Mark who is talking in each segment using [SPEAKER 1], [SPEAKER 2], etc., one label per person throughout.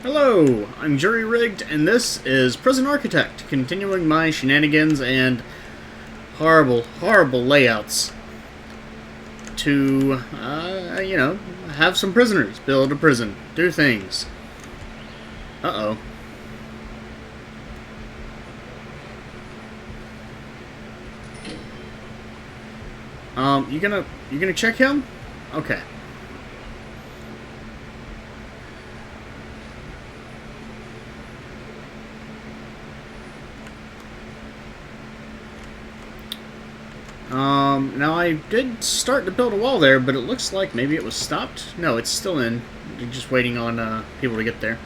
[SPEAKER 1] Hello, I'm Jury Rigged, and this is Prison Architect, continuing my shenanigans and horrible, horrible layouts to, have some prisoners, build a prison, do things. Uh-oh. You gonna check him? Okay. Now I did start to build a wall there, but it looks like maybe it was stopped. No, it's still in. You're just waiting on, people to get there.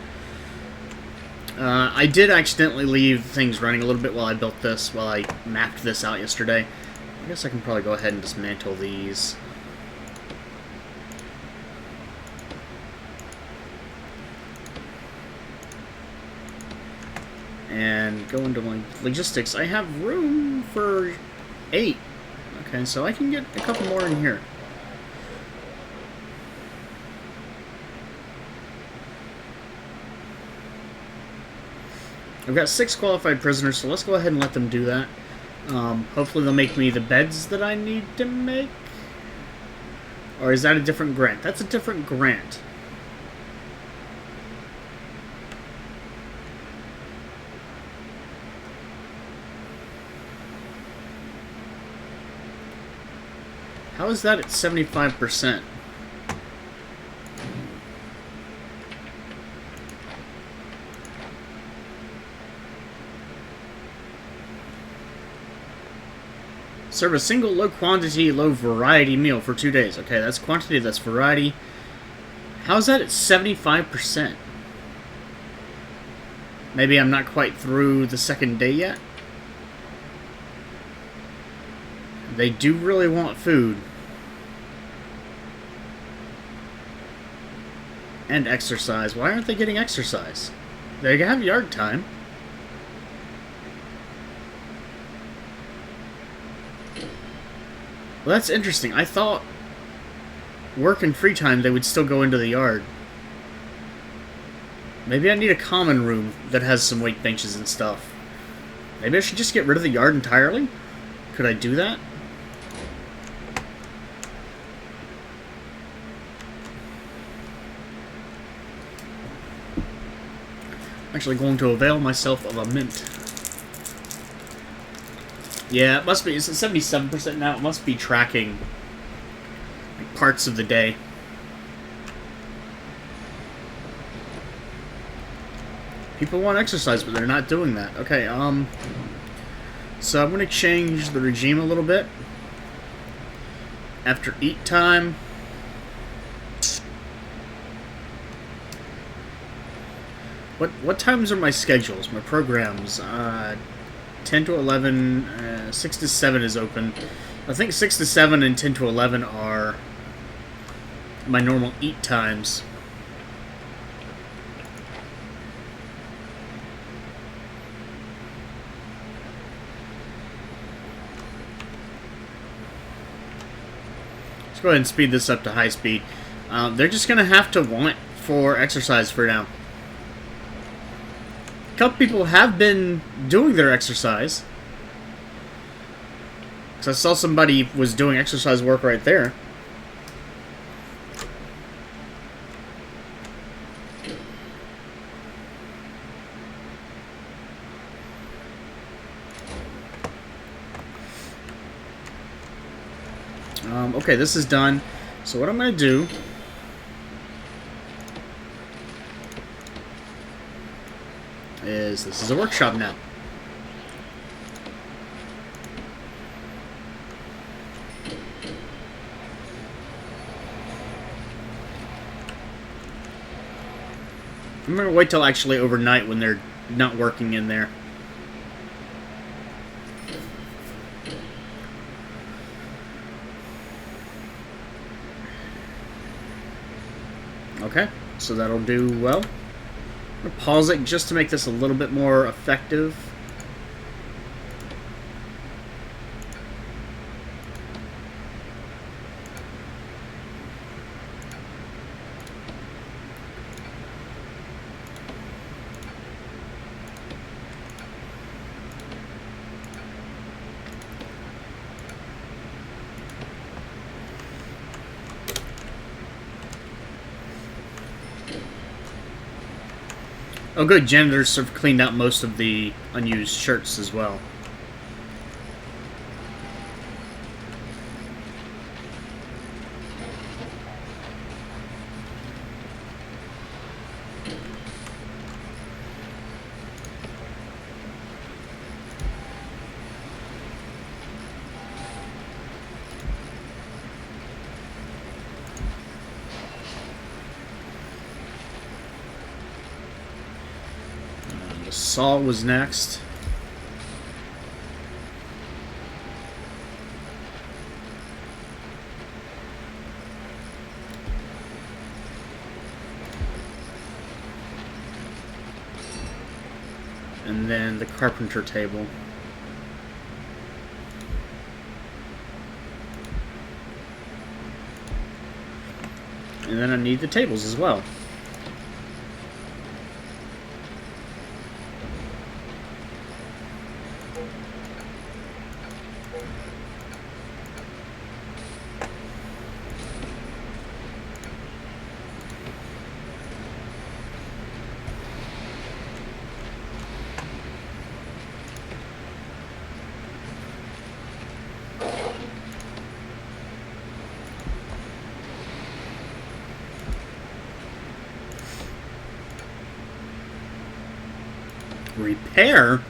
[SPEAKER 1] I did accidentally leave things running a little bit while I built this, while I mapped this out yesterday. I guess I can probably go ahead and dismantle these. And go into my logistics. I have room for 8. Okay, so I can get a couple more in here. I've got 6 qualified prisoners, so let's go ahead and let them do that. Hopefully they'll make me the beds that I need to make. Or is that a different grant? That's a different grant. How is that at 75%? Serve a single low quantity, low variety meal for 2 days. Okay, that's quantity, that's variety. How's that at 75%? Maybe I'm not quite through the second day yet? They do really want food. And exercise. Why aren't they getting exercise? They have yard time. Well, that's interesting. I thought work and free time they would still go into the yard. Maybe I need a common room that has some weight benches and stuff. Maybe I should just get rid of the yard entirely? Could I do that? I'm actually going to avail myself of a mint. Yeah, it must be. It's at 77% now. It must be tracking like, parts of the day. People want exercise, but they're not doing that. Okay, so I'm going to change the regime a little bit. After eat time... What times are my schedules? My programs? 10 to 11, 6 to 7 is open. I think 6 to 7 and 10 to 11 are my normal eat times. Let's go ahead and speed this up to high speed. They're just going to have to want for exercise for now. A couple people have been doing their exercise. Because I saw somebody was doing exercise work right there. Okay, this is done. So what I'm going to do... this is a workshop now. I'm going to wait till actually overnight when they're not working in there. Okay, so that'll do well. I'm going to pause it just to make this a little bit more effective. Oh, good. Janitors have cleaned out most of the unused shirts as well. The saw was next. And then the carpenter table. And then I need the tables as well. Repair?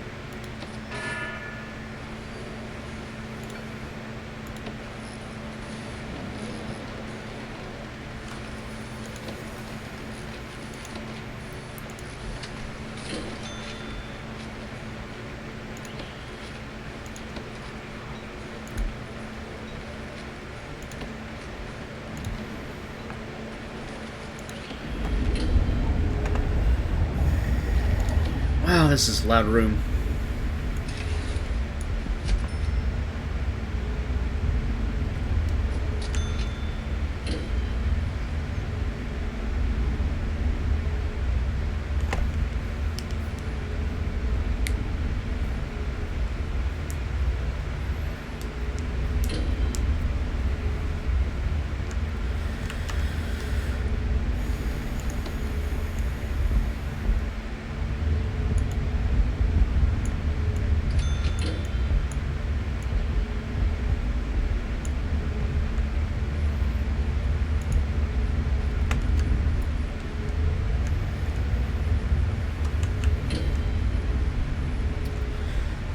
[SPEAKER 1] Wow, this is a loud room.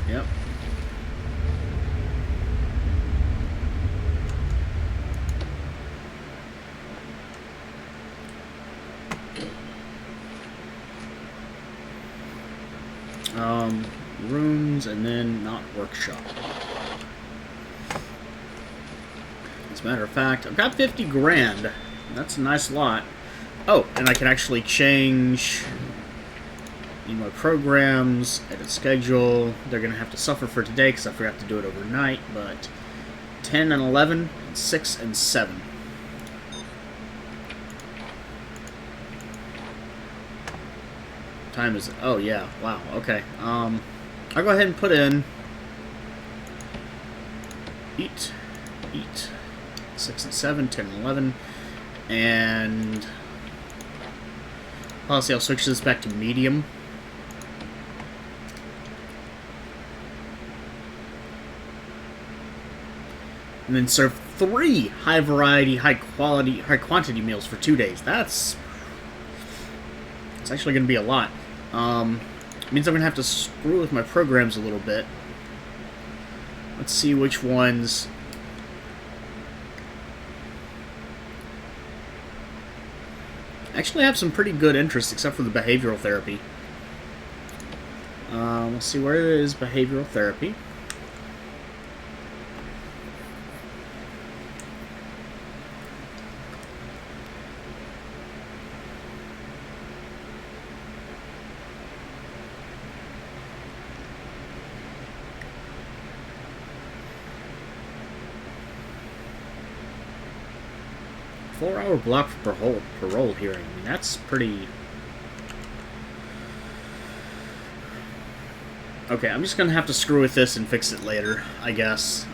[SPEAKER 1] Yep. Rooms and then not workshop. As a matter of fact, I've got 50 grand. That's a nice lot. Oh, and I can actually change my programs, edit schedule. They're going to have to suffer for today because I forgot to do it overnight, but 10 and 11, and 6 and 7. Time is it? Oh, yeah. Wow. Okay. I'll go ahead and put in eat, 6 and 7, 10 and 11, and policy, I'll switch this back to medium. And then serve 3 high variety, high quality, high quantity meals for 2 days. It's actually going to be a lot. It means I'm going to have to screw with my programs a little bit. Let's see which ones. Actually have some pretty good interest, except for the behavioral therapy. Let's see, where is behavioral therapy? Four-hour block for parole hearing. I mean, that's pretty... Okay, I'm just gonna have to screw with this and fix it later, I guess.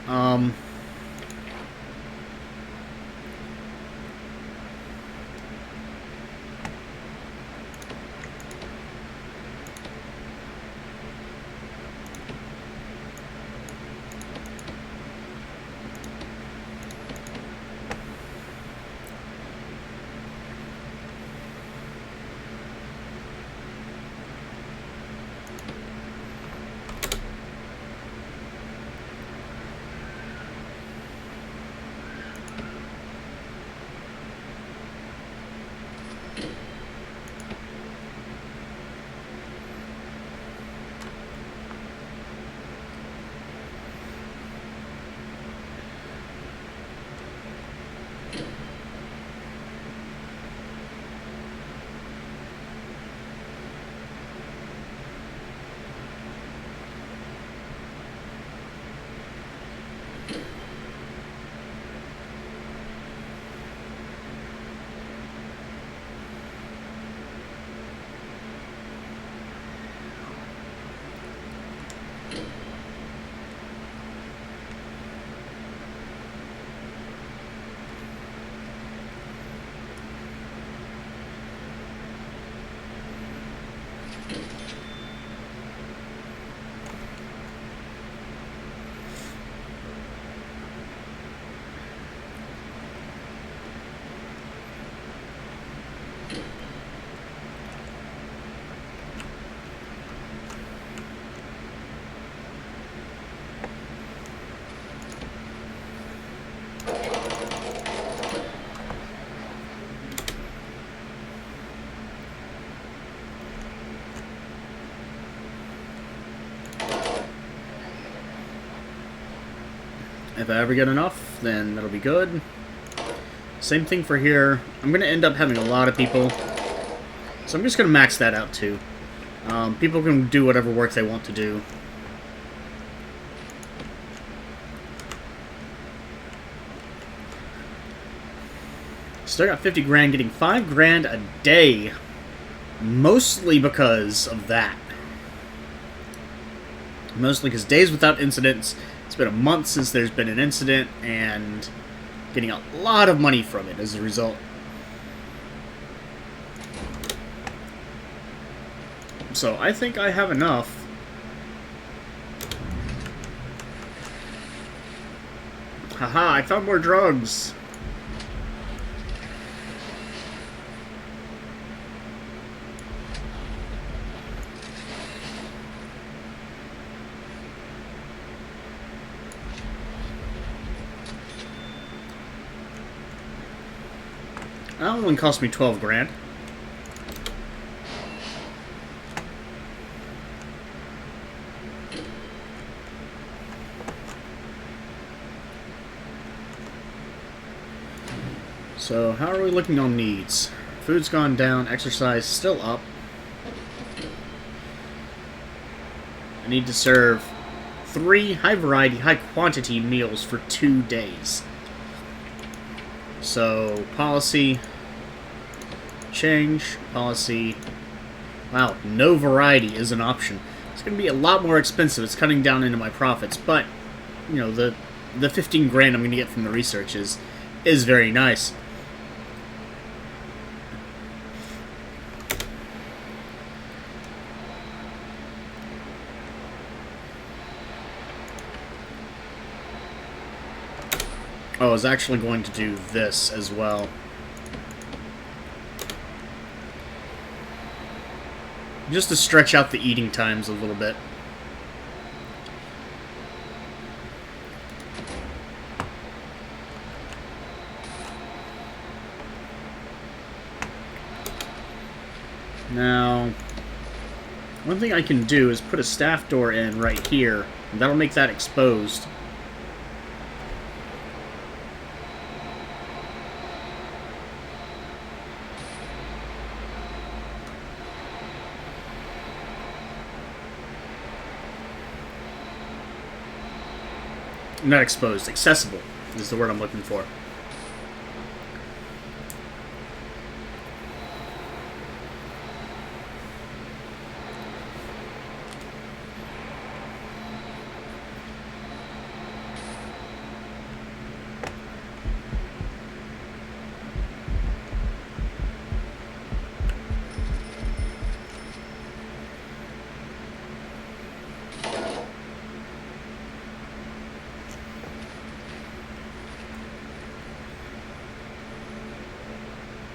[SPEAKER 1] If I ever get enough, then that'll be good. Same thing for here. I'm going to end up having a lot of people, so I'm just going to max that out too. People can do whatever work they want to do. Still got 50 grand, getting 5 grand a day. Mostly because of that. Mostly because days without incidents. It's been a month since there's been an incident, and getting a lot of money from it as a result. So I think I have enough. Haha, I found more drugs. That only cost me 12 grand. So, how are we looking on needs? Food's gone down, exercise still up. I need to serve 3 high-variety, high-quantity meals for 2 days. So, policy, change, policy. Wow, no variety is an option. It's going to be a lot more expensive. It's cutting down into my profits, but, you know, the 15 grand I'm going to get from the research is very nice. Oh, I was actually going to do this as well. Just to stretch out the eating times a little bit. Now, one thing I can do is put a staff door in right here, and that'll make that exposed. Not exposed, accessible is the word I'm looking for.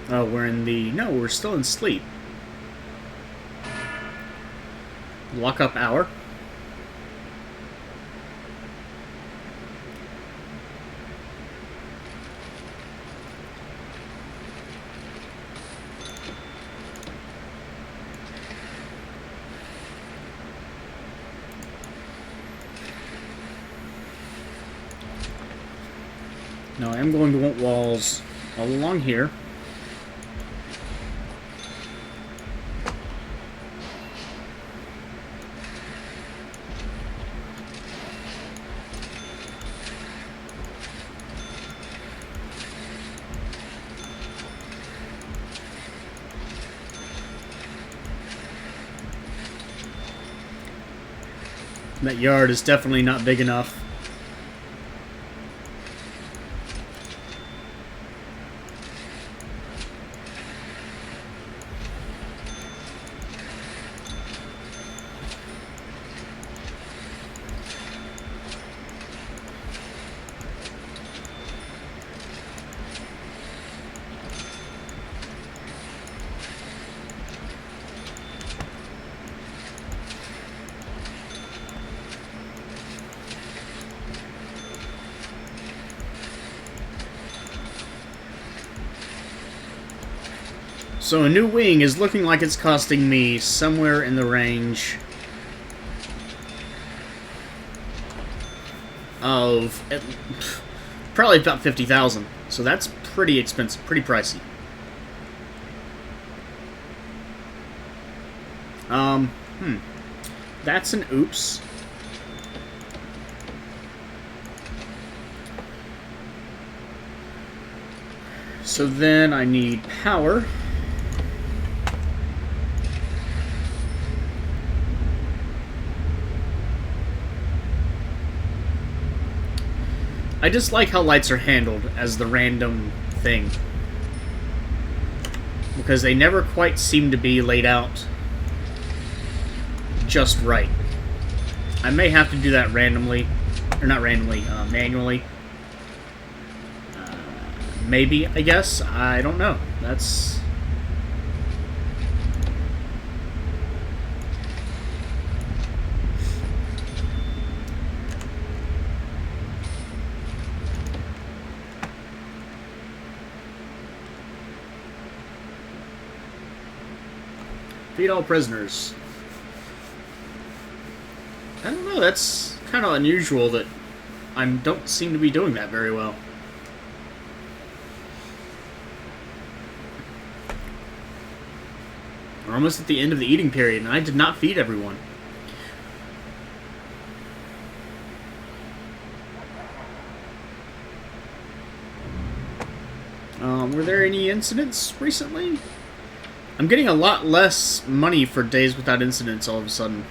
[SPEAKER 1] Oh, we're in the... No, we're still in sleep. Lock-up hour. Now, I am going to want walls all along here. That yard is definitely not big enough. So a new wing is looking like it's costing me somewhere in the range of probably about 50,000. So that's pretty expensive, pretty pricey. That's an oops. So then I need power. I just like how lights are handled as the random thing, because they never quite seem to be laid out just right. I may have to do that randomly, or not randomly, manually. Maybe, I guess. I don't know. That's... Feed all prisoners. I don't know, that's kind of unusual that I don't seem to be doing that very well. We're almost at the end of the eating period, and I did not feed everyone. Were there any incidents recently? I'm getting a lot less money for days without incidents all of a sudden.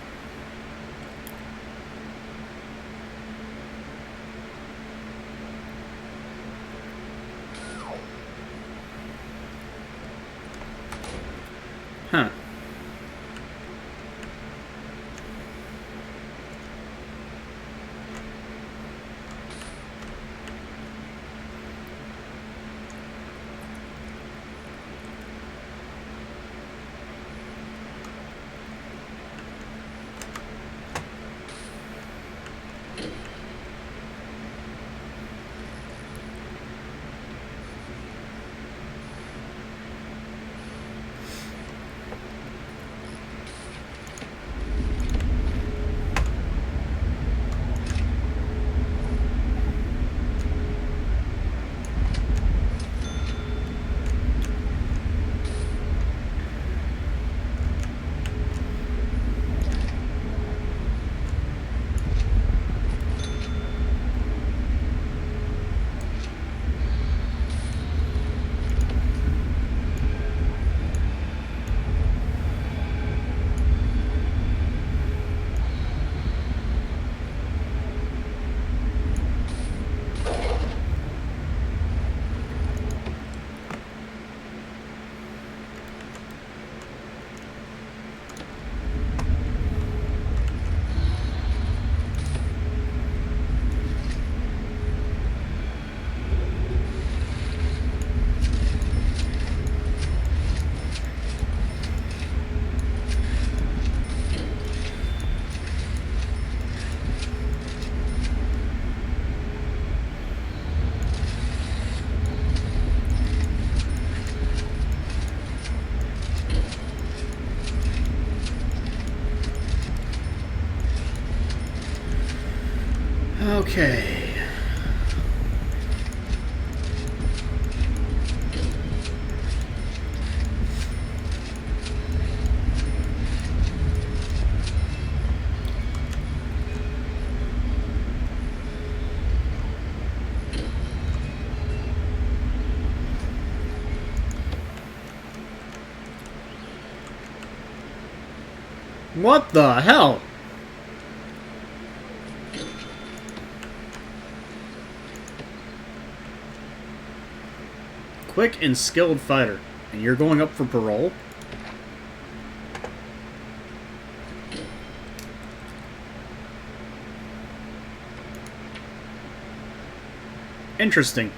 [SPEAKER 1] Huh. Okay. What the hell? Quick and skilled fighter. And you're going up for parole? Interesting.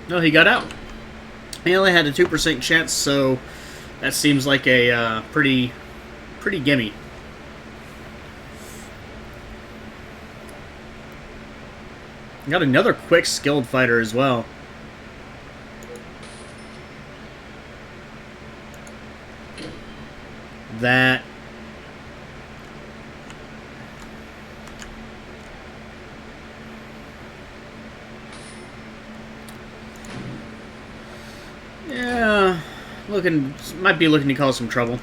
[SPEAKER 1] No, he got out. He only had a 2% chance, so that seems like a pretty gimme. Got another quick, skilled fighter as well. That... yeah, might be looking to cause some trouble.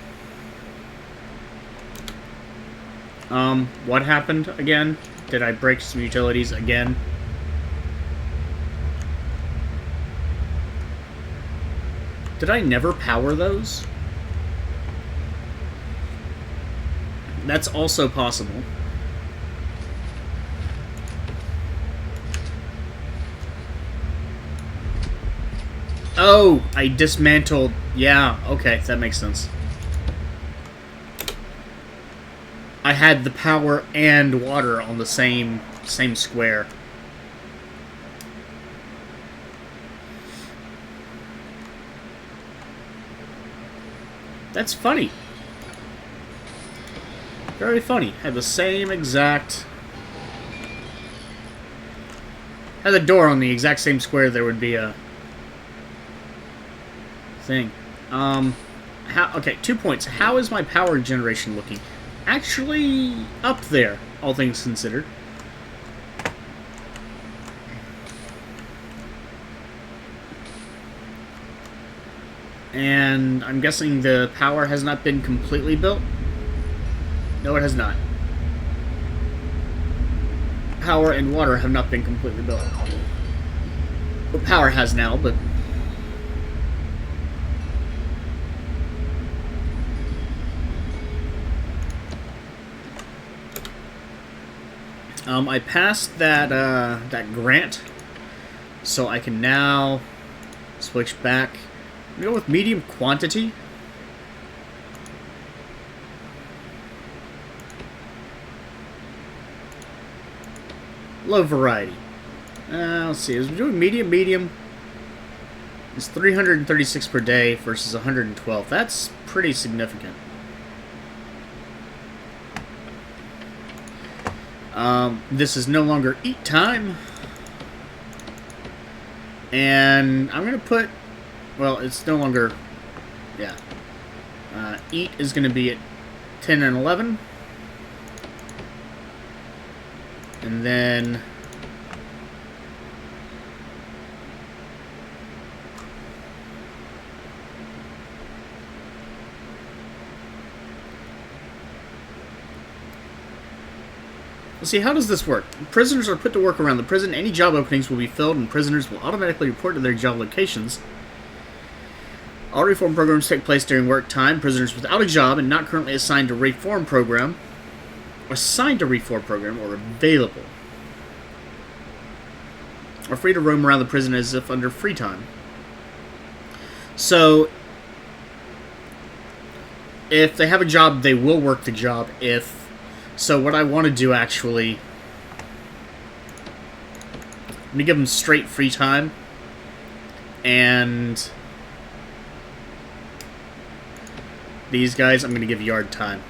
[SPEAKER 1] What happened again? Did I break some utilities again? Did I never power those? That's also possible. Oh, I dismantled... yeah, okay, that makes sense. I had the power and water on the same square. That's funny. Very funny. Had the same exact... had a door on the exact same square, there would be a... thing. Okay, 2 points. How is my power generation looking? Actually, up there, all things considered. And I'm guessing the power has not been completely built? No, it has not. Power and water have not been completely built. Well, power has now, but... I passed that that grant, so I can now switch back. I'm gonna go with medium quantity. Low variety. Let's see. As we're doing medium, it's 336 per day versus 112. That's pretty significant. This is no longer eat time. And I'm going to put... well, it's no longer... yeah. Eat is going to be at 10 and 11. And then... let's see, how does this work? Prisoners are put to work around the prison. Any job openings will be filled, and prisoners will automatically report to their job locations. All reform programs take place during work time. Prisoners without a job and not currently assigned to reform program, or available, are free to roam around the prison as if under free time. So, if they have a job, they will work the job. So what I want to do, actually, I'm going to give them straight free time, and these guys I'm going to give yard time.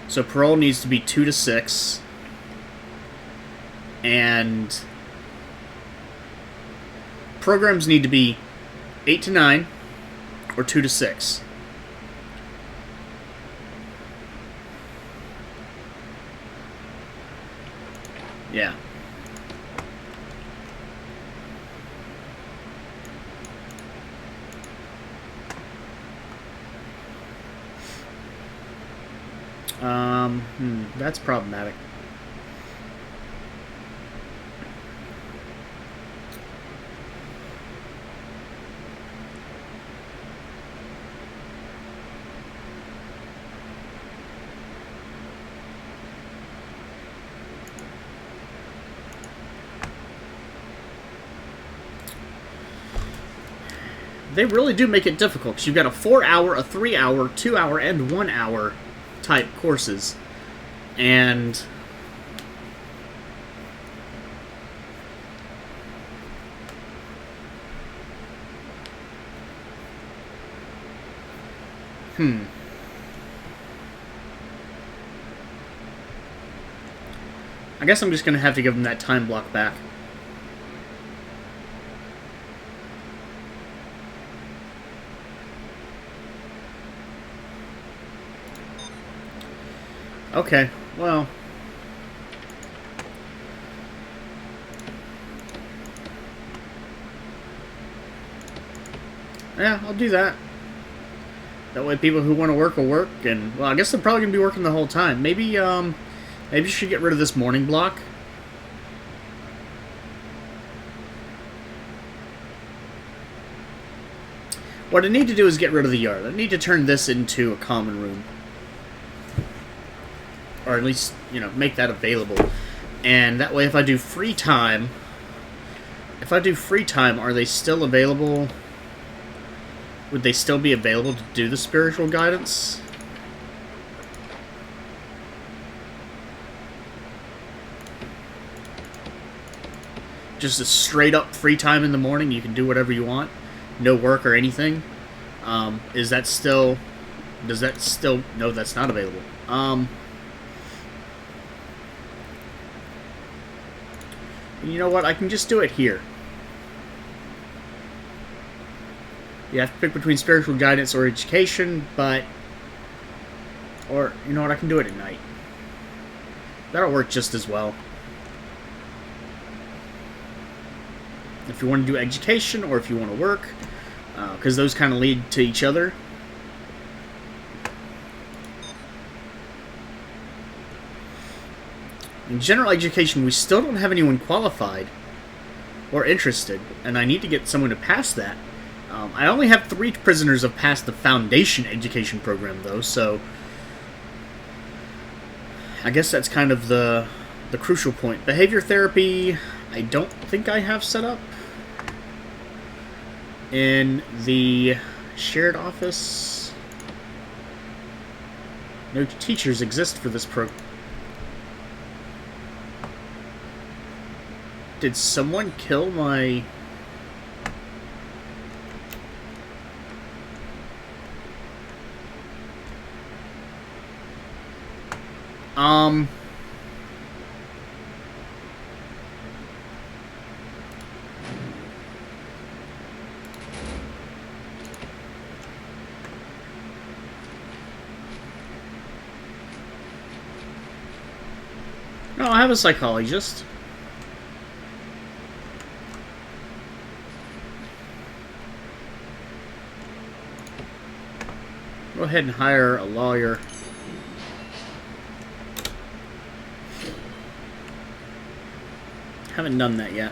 [SPEAKER 1] So parole needs to be 2 to 6, and programs need to be 8 to 9 or 2 to 6. Yeah. That's problematic. They really do make it difficult, because you've got a 4-hour, a 3-hour, 2-hour, and 1-hour type courses. And I guess I'm just going to have to give him that time block back. Okay, well... yeah, I'll do that. That way people who want to work will work, and, well, I guess they're probably going to be working the whole time. Maybe, maybe you should get rid of this morning block. What I need to do is get rid of the yard. I need to turn this into a common room. Or at least, you know, make that available. And that way if I do free time... are they still available? Would they still be available to do the spiritual guidance? Just a straight up free time in the morning, you can do whatever you want. No work or anything. Is that still... does that still... no, that's not available. You know what? I can just do it here. You have to pick between spiritual guidance or education, but... or, you know what? I can do it at night. That'll work just as well. If you want to do education or if you want to work, because those kind of lead to each other. In general education, we still don't have anyone qualified or interested, and I need to get someone to pass that. I only have 3 prisoners have passed the foundation education program, though, so I guess that's kind of the crucial point. Behavior therapy, I don't think I have set up. In the shared office, no teachers exist for this program. Did someone kill my... No, I have a psychologist. Go ahead and hire a lawyer. Haven't done that yet.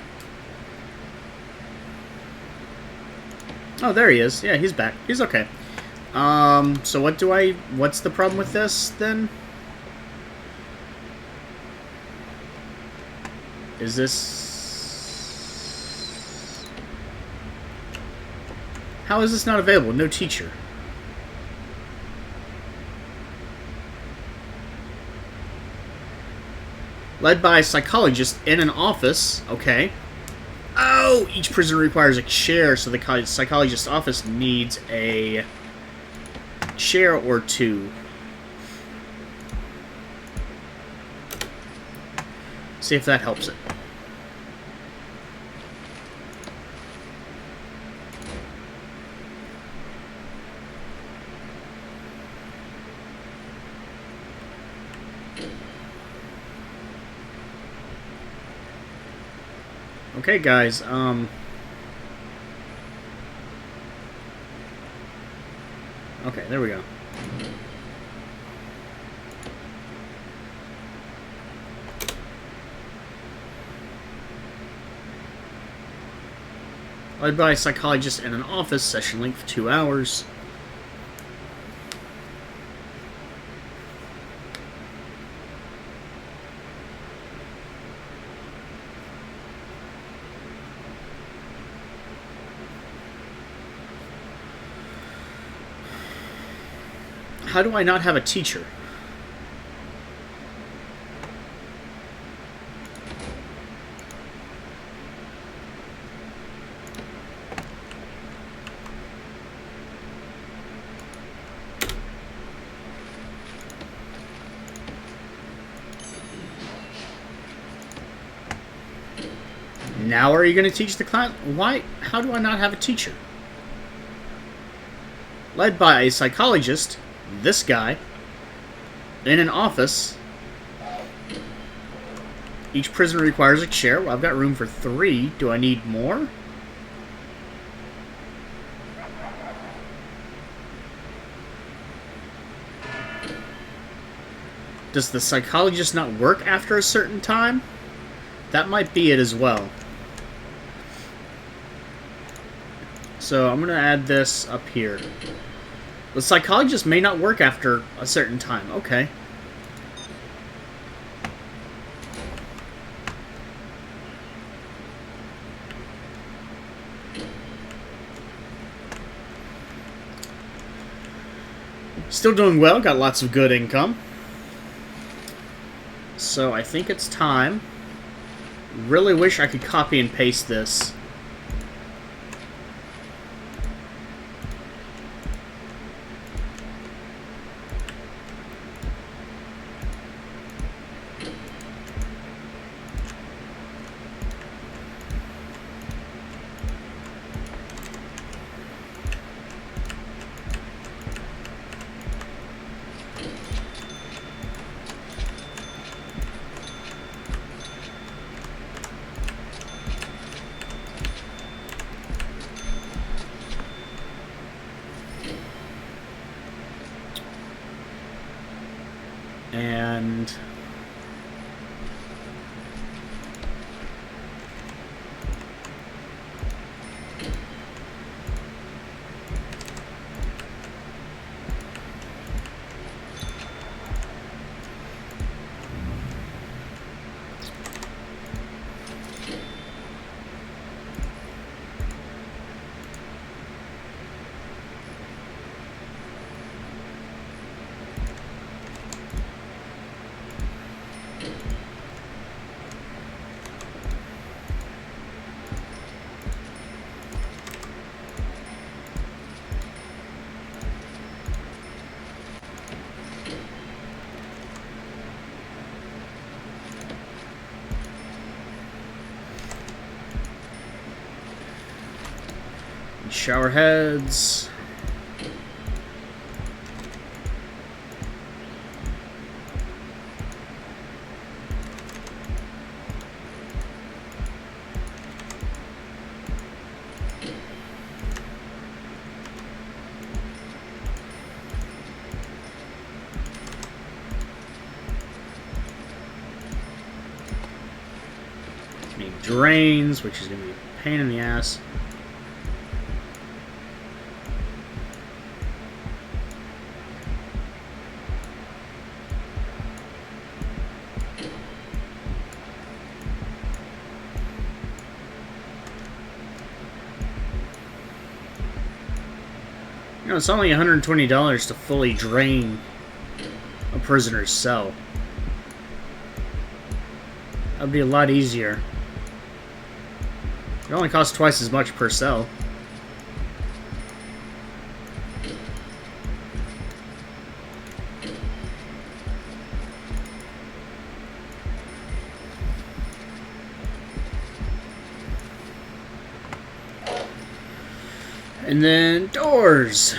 [SPEAKER 1] Oh, there he is. Yeah, he's back. He's okay. So what's the problem with this, then? Is this... how is this not available? No teacher. Led by a psychologist in an office. Okay. Oh! Each prisoner requires a chair, so the psychologist's office needs a chair or 2. See if that helps it. Okay, guys, okay, there we go. Led by a psychologist in an office, session length 2 hours. How do I not have a teacher? Now are you going to teach the class? Why? How do I not have a teacher? Led by a psychologist, this guy, in an office. Each prisoner requires a chair. Well, I've got room for 3. Do I need more? Does the psychologist not work after a certain time? That might be it as well. So I'm going to add this up here. The psychologist may not work after a certain time. Okay. Still doing well. Got lots of good income. So I think it's time. Really wish I could copy and paste this. And shower heads. Need drains, which is going to be a pain in the ass. You know, it's only $120 to fully drain a prisoner's cell. That would be a lot easier. It only costs twice as much per cell. And then doors.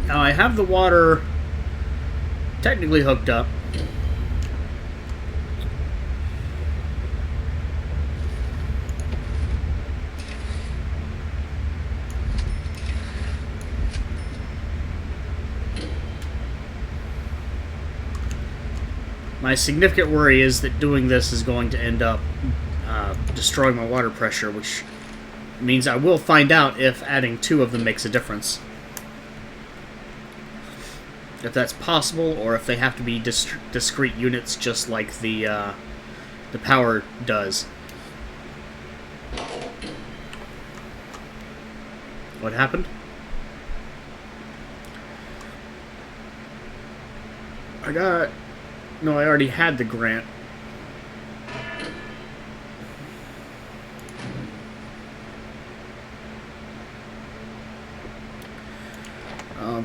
[SPEAKER 1] Now I have the water technically hooked up. My significant worry is that doing this is going to end up destroying my water pressure, which means I will find out if adding 2 of them makes a difference. If that's possible, or if they have to be discrete units just like the power does. What happened? No, I already had the grant.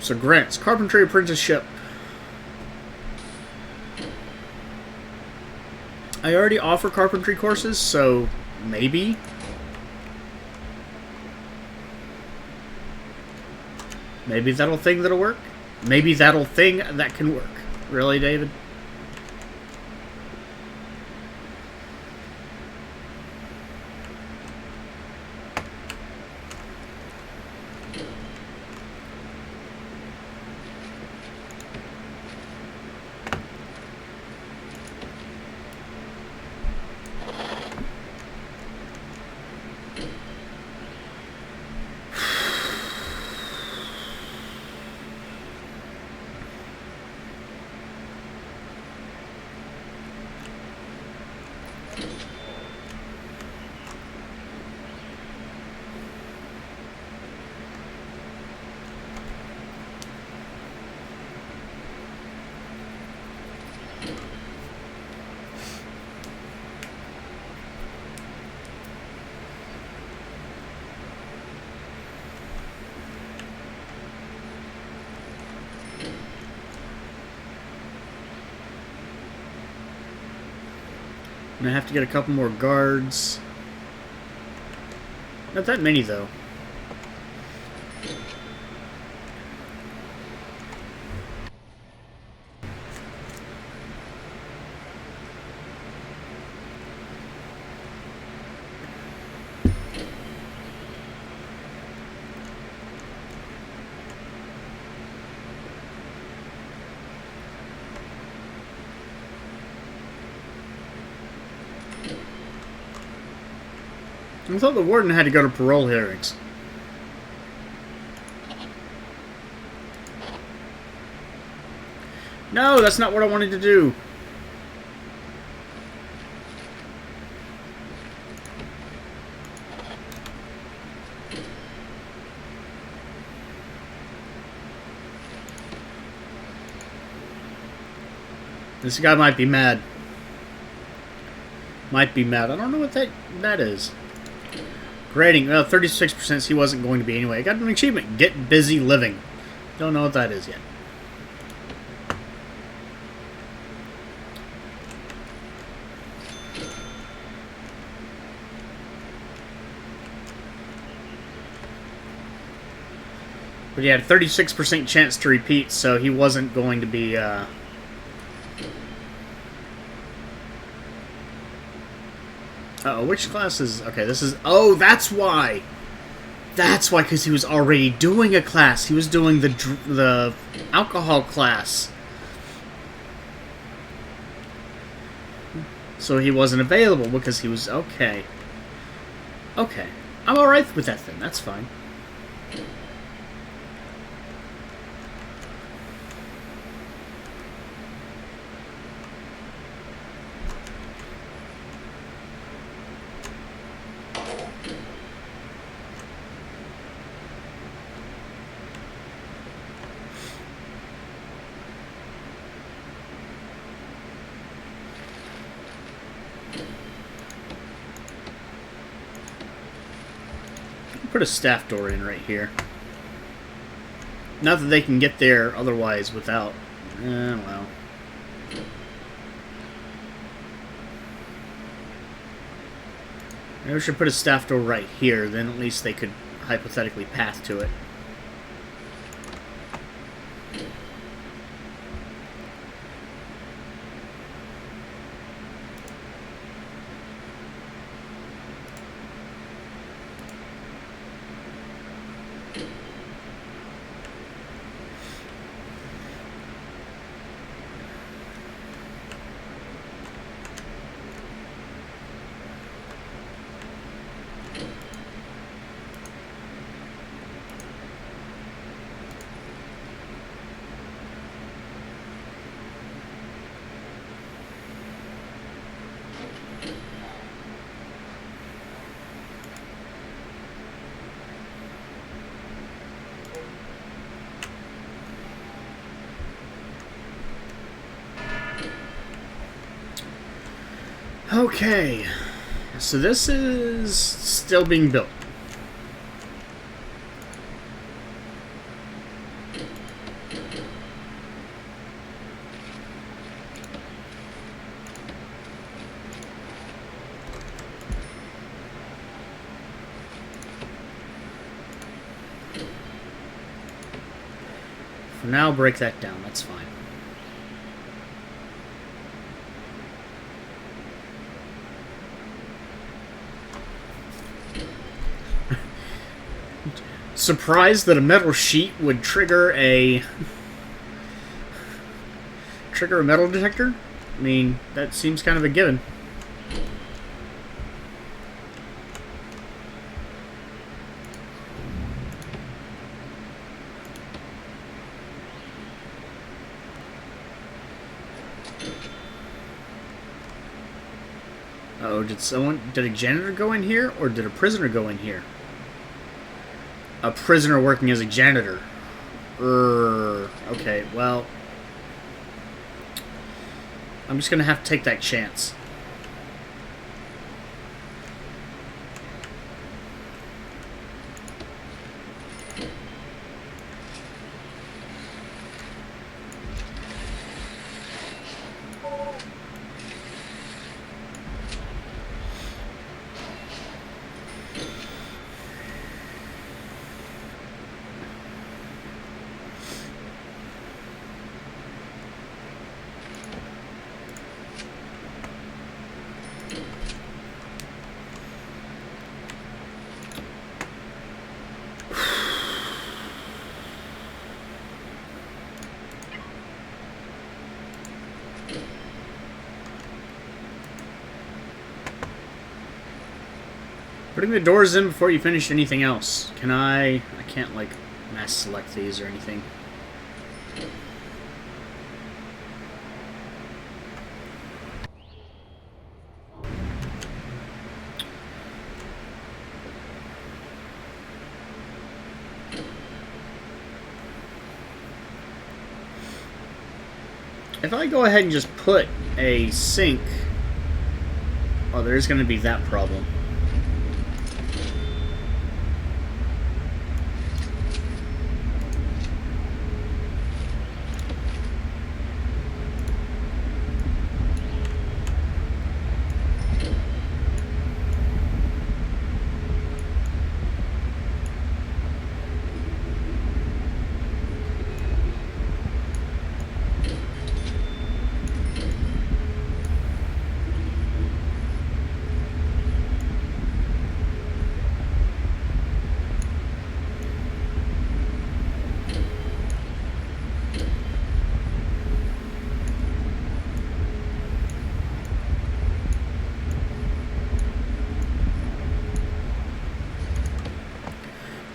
[SPEAKER 1] So grants. Carpentry apprenticeship. I already offer carpentry courses, so maybe. Maybe that'll work. Maybe that'll thing that can work. Really, David? I'm gonna have to get a couple more guards. Not that many, though. I thought the warden had to go to parole hearings. No, that's not what I wanted to do. This guy might be mad. Might be mad. I don't know what that is. Grading. Well, 36% he wasn't going to be anyway. I got an achievement. Get busy living. Don't know what that is yet. But he had a 36% chance to repeat, so he wasn't going to be, Uh-oh, which class is... Okay, this is... Oh, that's why! That's why, because he was already doing a class. He was doing the alcohol class. So he wasn't available because he was... Okay. Okay. I'm alright with that then. That's fine. Put a staff door in right here. Not that they can get there otherwise without... well. Maybe we should put a staff door right here, then at least they could hypothetically path to it. Okay, so this is still being built. For now, break that down, that's fine. Surprised that a metal sheet would trigger a metal detector? I mean, that seems kind of a given. Uh-oh, did a janitor go in here, or did a prisoner go in here? A prisoner working as a janitor. Okay, well, I'm just gonna have to take that chance. Putting the doors in before you finish anything else. Can I can't, like, mass select these or anything. If I go ahead and just put a sink... Oh, there's going to be that problem.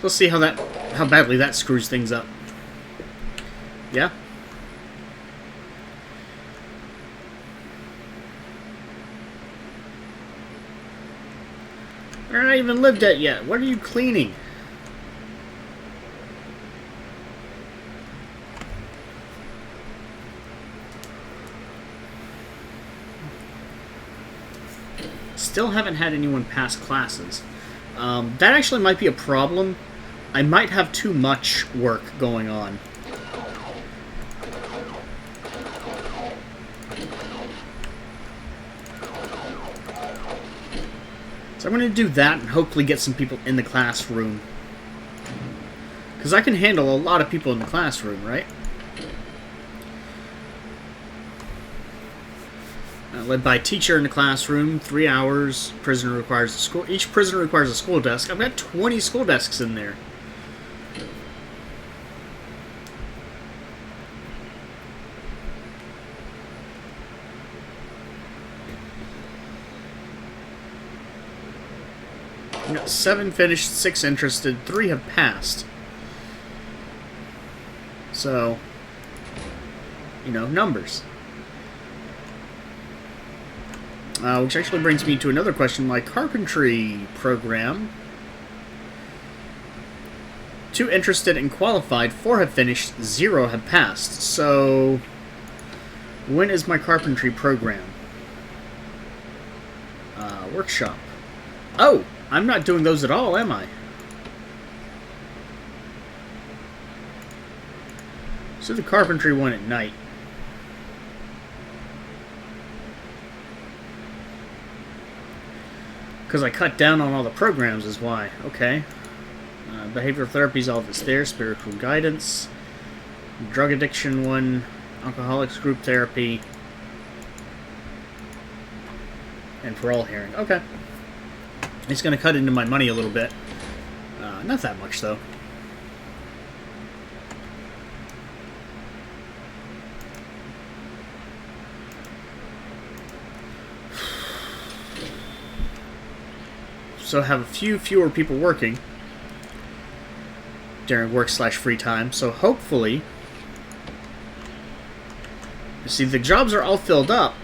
[SPEAKER 1] Let's see how badly that screws things up. Yeah? They're not even lived at yet. What are you cleaning? Still haven't had anyone pass classes. That actually might be a problem. I might have too much work going on. So I'm going to do that and hopefully get some people in the classroom. Because I can handle a lot of people in the classroom, right? Led by a teacher in the classroom, 3 hours. Prisoner requires a school. Each prisoner requires a school desk. I've got 20 school desks in there. I've got 7 finished, 6 interested, 3 have passed. So, you know, numbers. Which actually brings me to another question. My carpentry program. 2 interested and qualified, 4 have finished, 0 have passed. So, when is my carpentry program? Workshop. Oh, I'm not doing those at all, am I? So the carpentry one at night. Because I cut down on all the programs is why. Okay. Behavioral therapy is all that's there. Spiritual guidance. Drug addiction one. Alcoholics group therapy. And parole hearing. Okay. It's going to cut into my money a little bit. Not that much, though. So have a few fewer people working during work/free time. So hopefully, you see, the jobs are all filled up.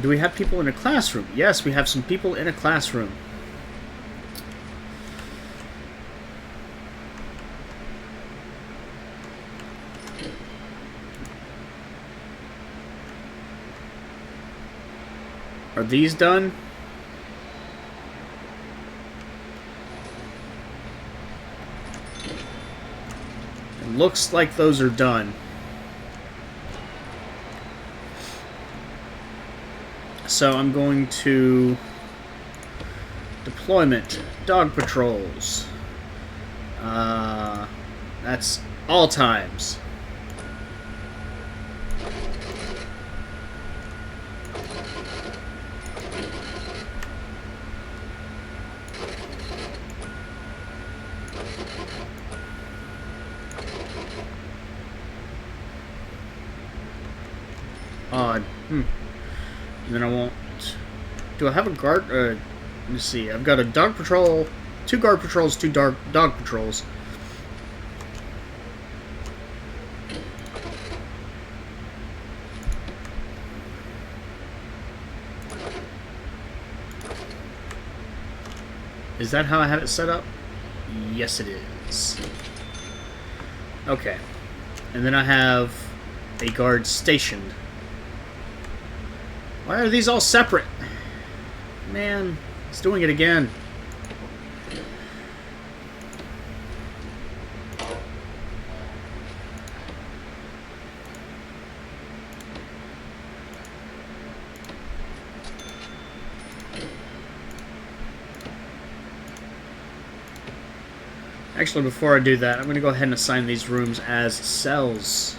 [SPEAKER 1] Do we have people in a classroom? Yes, we have some people in a classroom. Are these done? It looks like those are done. So I'm going to deployment, dog patrols. That's all times. Odd. And then I won't... Do I have a guard? Let me see. I've got a dog patrol, 2 guard patrols, 2 dog patrols. Is that how I have it set up? Yes, it is. Okay. And then I have a guard stationed. Why are these all separate? Man, it's doing it again. Actually, before I do that, I'm going to go ahead and assign these rooms as cells.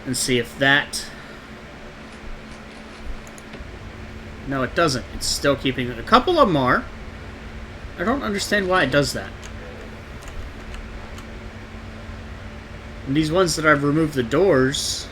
[SPEAKER 1] And see if that... No, it doesn't. It's still keeping it. A couple of them are. I don't understand why it does that. And these ones that I've removed the doors...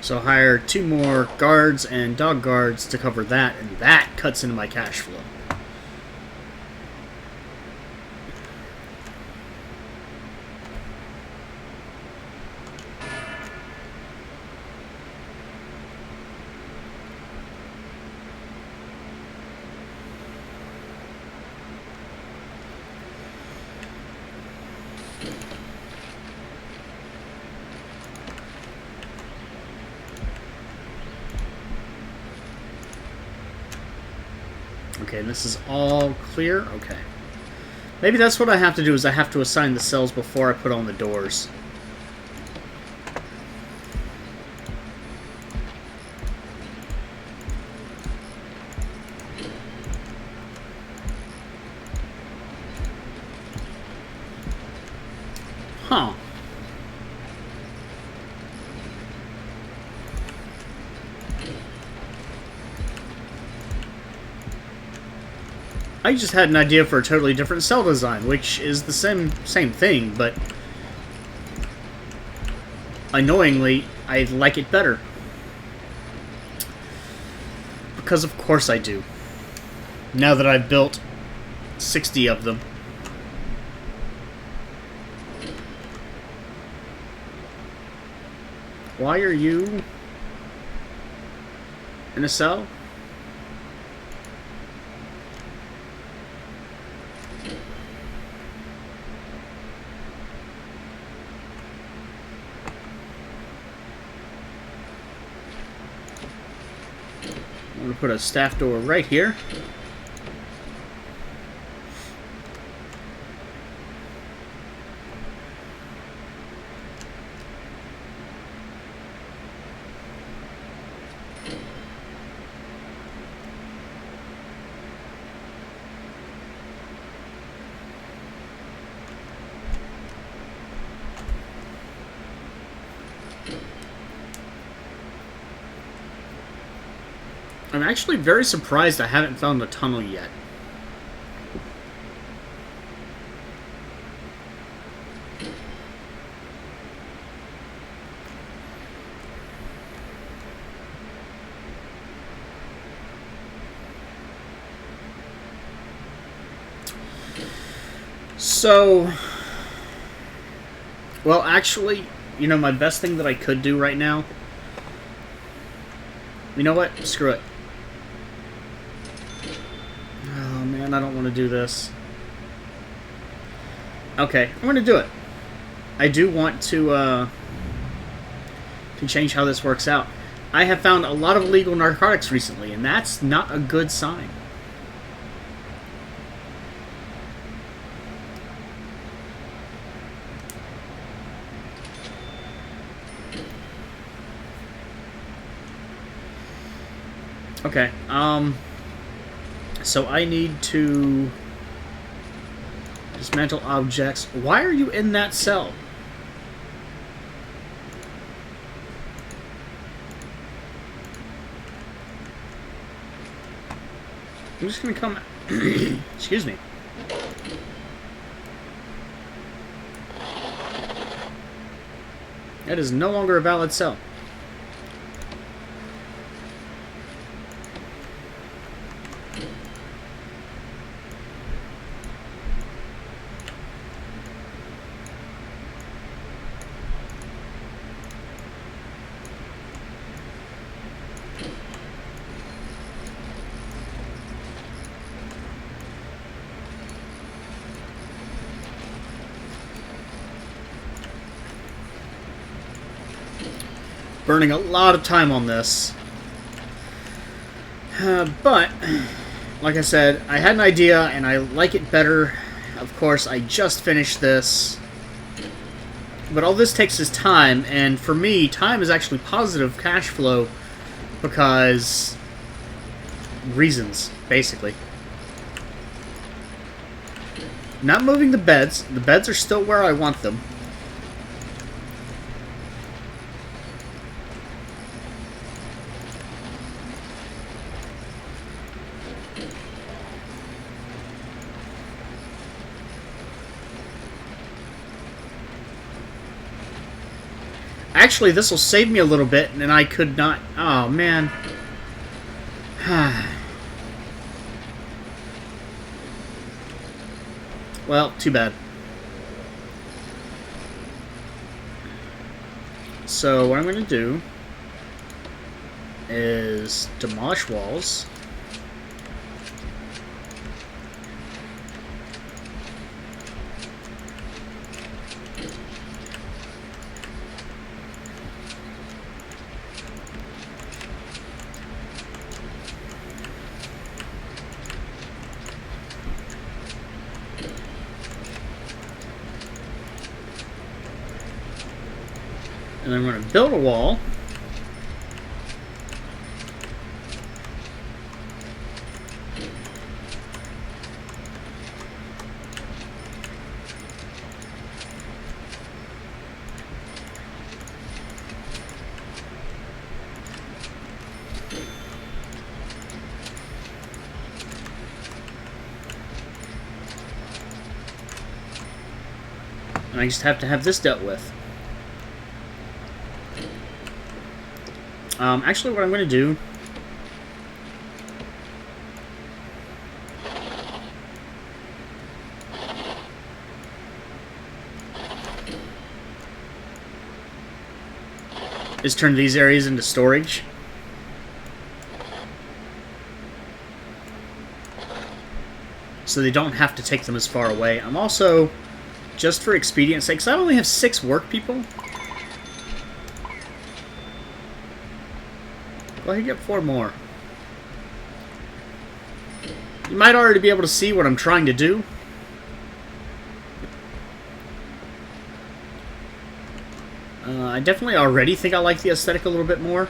[SPEAKER 1] So hire 2 more guards and dog guards to cover that, and that cuts into my cash flow. Okay, this is all clear? Okay. Maybe that's what I have to do, is I have to assign the cells before I put on the doors. Huh. I just had an idea for a totally different cell design, which is the same thing, but annoyingly, I like it better. Because of course I do. Now that I've built 60 of them. Why are you in a cell? I'm going to put a staff door right here. I'm actually very surprised I haven't found a tunnel yet. So, well, actually, you know, my best thing that I could do right now, you know what? Screw it. Oh, man, I don't want to do this. Okay, I'm going to do it. I do want to change how this works out. I have found a lot of illegal narcotics recently, and that's not a good sign. Okay, so I need to dismantle objects. Why are you in that cell? I'm just gonna come... Excuse me. That is no longer a valid cell. Burning a lot of time on this. But, like I said, I had an idea and I like it better. Of course, I just finished this. But all this takes is time, and for me, time is actually positive cash flow because... reasons, basically. Not moving the beds. The beds are still where I want them. Actually, this will save me a little bit, and I could not... Oh, man. Well, too bad. So, what I'm going to do is demolish walls. And I'm going to build a wall. And I just have to have this dealt with. Actually, what I'm going to do... is turn these areas into storage. So they don't have to take them as far away. I'm also, just for expedience sake, because I only have 6 work people. Go ahead and get 4 more. You might already be able to see what I'm trying to do. I definitely already think I like the aesthetic a little bit more.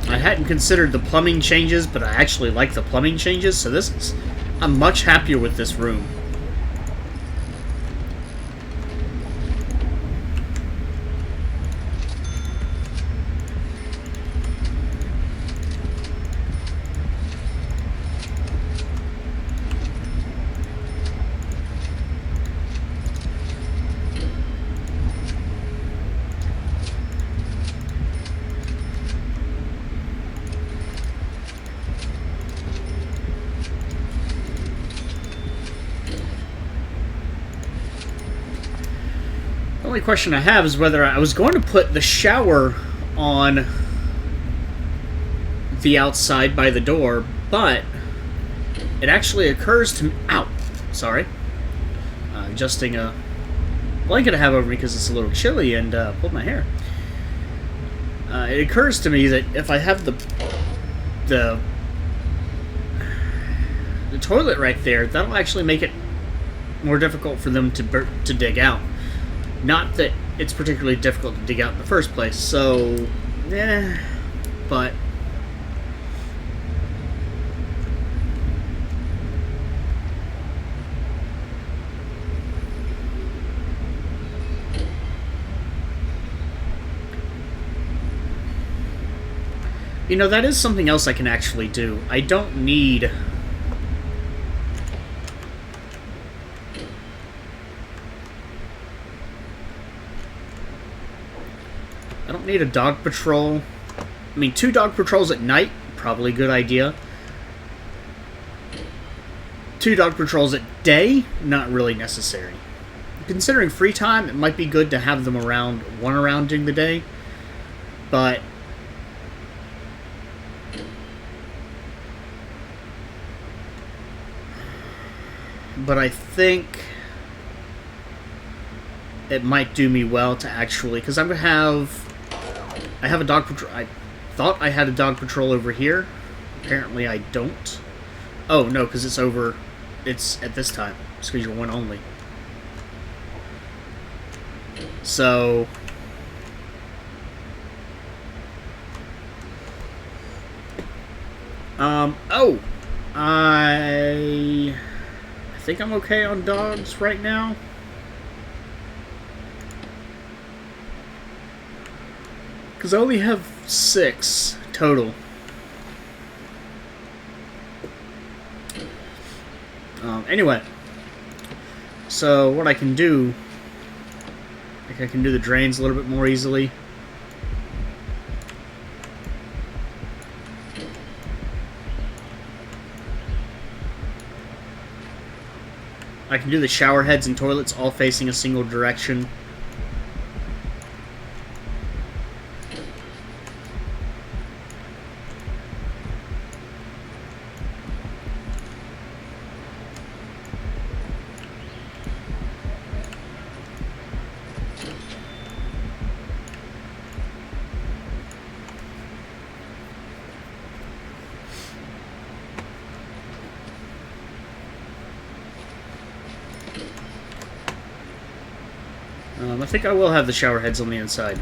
[SPEAKER 1] I hadn't considered the plumbing changes, but I actually like the plumbing changes, so this is... I'm much happier with this room. The only question I have is whether I was going to put the shower on the outside by the door, but it actually occurs to me... Ow! Sorry. Adjusting a blanket I have over me because it's a little chilly and pulled my hair. It occurs to me that if I have the toilet right there, that'll actually make it more difficult for them to dig out. Not that it's particularly difficult to dig out in the first place, so... but... You know, that is something else I can actually do. I don't need... I don't need a dog patrol. I mean, 2 dog patrols at night, probably a good idea. 2 dog patrols at day, not really necessary. Considering free time, it might be good to have them around, 1 around during the day. But... I think it might do me well to actually... Because I'm going to have... I have a dog patrol... I thought I had a dog patrol over here. Apparently I don't. Oh, no, because it's over... It's at this time. Schedule 1 only. So... Oh! I think I'm okay on dogs right now. Because I only have 6 total. Anyway. So, what I can do... I think I can do the drains a little bit more easily. I can do the shower heads and toilets all facing a single direction. I think I will have the shower heads on the inside.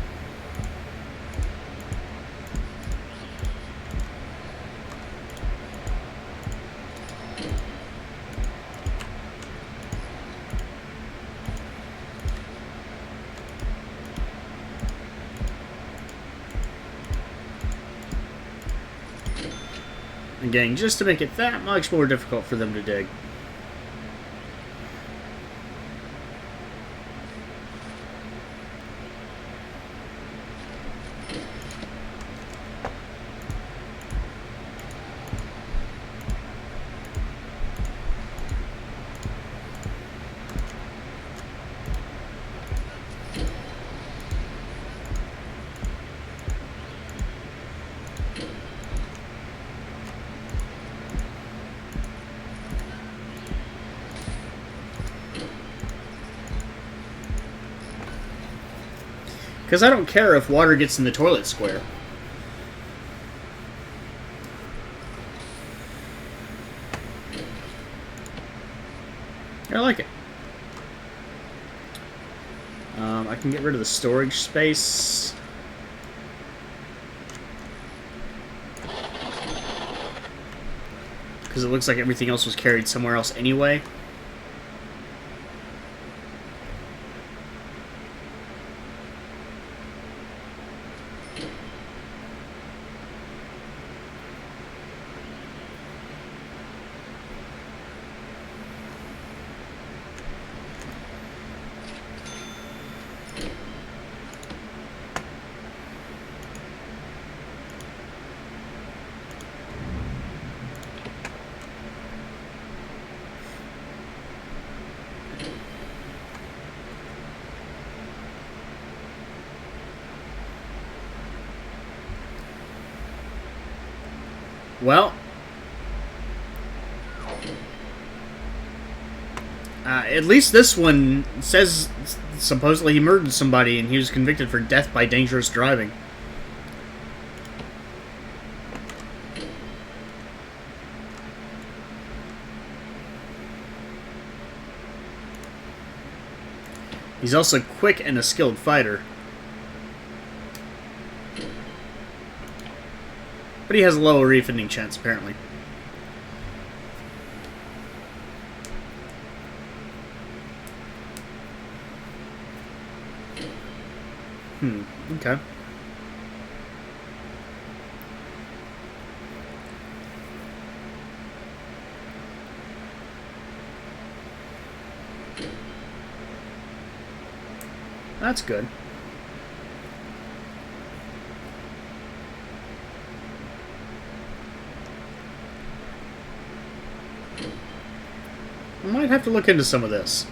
[SPEAKER 1] Again, just to make it that much more difficult for them to dig. Because I don't care if water gets in the toilet square. I like it. I can get rid of the storage space. Because it looks like everything else was carried somewhere else anyway. Well, at least this one says supposedly he murdered somebody and he was convicted for death by dangerous driving. He's also quick and a skilled fighter. But he has a lower refunding chance, apparently. Okay. That's good. I might have to look into some of this.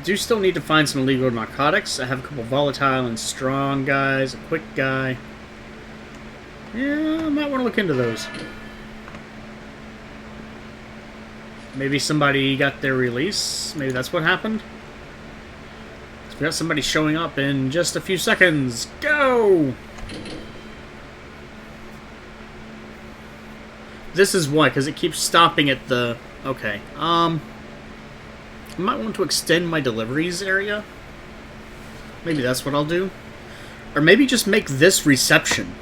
[SPEAKER 1] Do still need to find some illegal narcotics. I have a couple volatile and strong guys, a quick guy. Yeah, I might want to look into those. Maybe somebody got their release. Maybe that's what happened. We got somebody showing up in just a few seconds. Go! This is why, because it keeps stopping at the... Okay. I might want to extend my deliveries area. Maybe that's what I'll do. Or maybe just make this reception.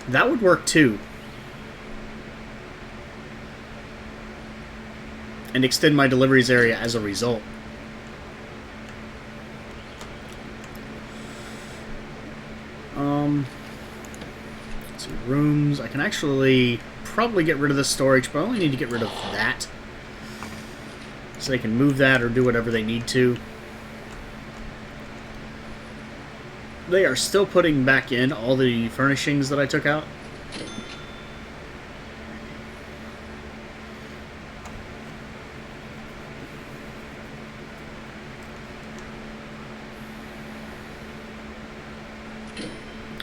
[SPEAKER 1] That would work too. And extend my deliveries area as a result. Let's see, rooms. I can actually probably get rid of the storage, but I only need to get rid of that. So they can move that or do whatever they need to. They are still putting back in all the furnishings that I took out.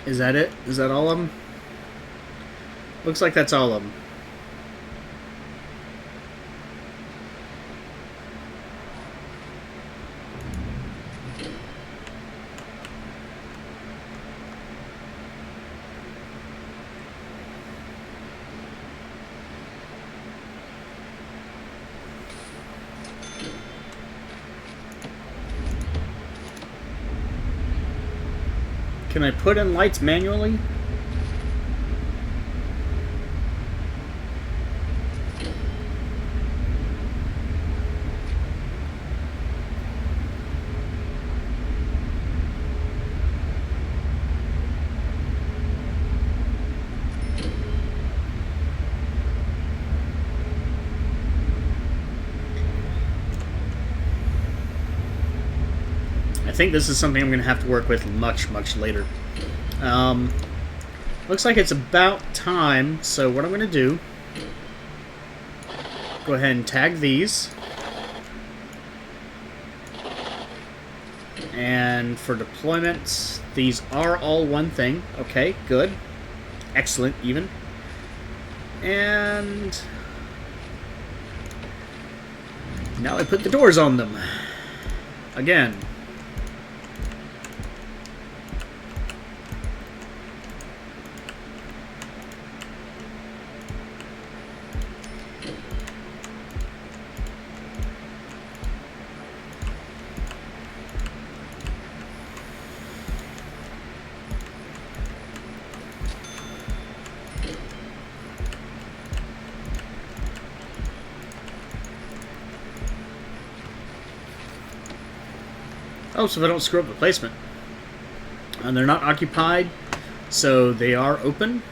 [SPEAKER 1] Is that it? Is that all of them? Looks like that's all of them. Can I put in lights manually? I think this is something I'm going to have to work with much, much later. Looks like it's about time, so what I'm going to do, go ahead and tag these. And for deployments, these are all one thing. Okay, good. Excellent, even. And now I put the doors on them. Again. Oh, so if I don't screw up the placement. And they're not occupied, so they are open.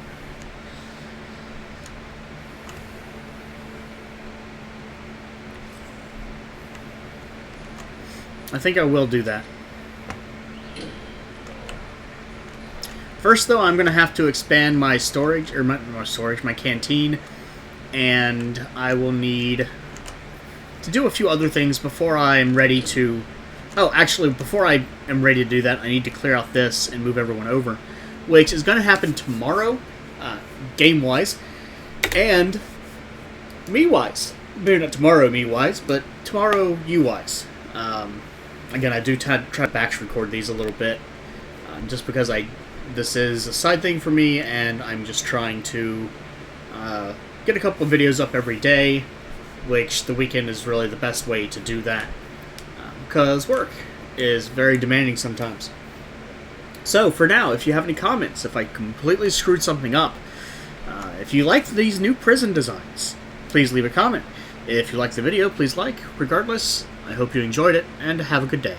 [SPEAKER 1] I think I will do that. First, though, I'm going to have to expand my storage, or my canteen, and I will need to do a few other things before I'm ready to... Oh, actually, before I am ready to do that, I need to clear out this and move everyone over, which is going to happen tomorrow, game-wise, and me-wise. Maybe not tomorrow me-wise, but tomorrow you-wise. Again, I do try to batch record these a little bit, just because this is a side thing for me, and I'm just trying to get a couple of videos up every day, which the weekend is really the best way to do that. Because work is very demanding sometimes. So, for now, if you have any comments, if I completely screwed something up, if you like these new prison designs, please leave a comment. If you liked the video, please like. Regardless, I hope you enjoyed it, and have a good day.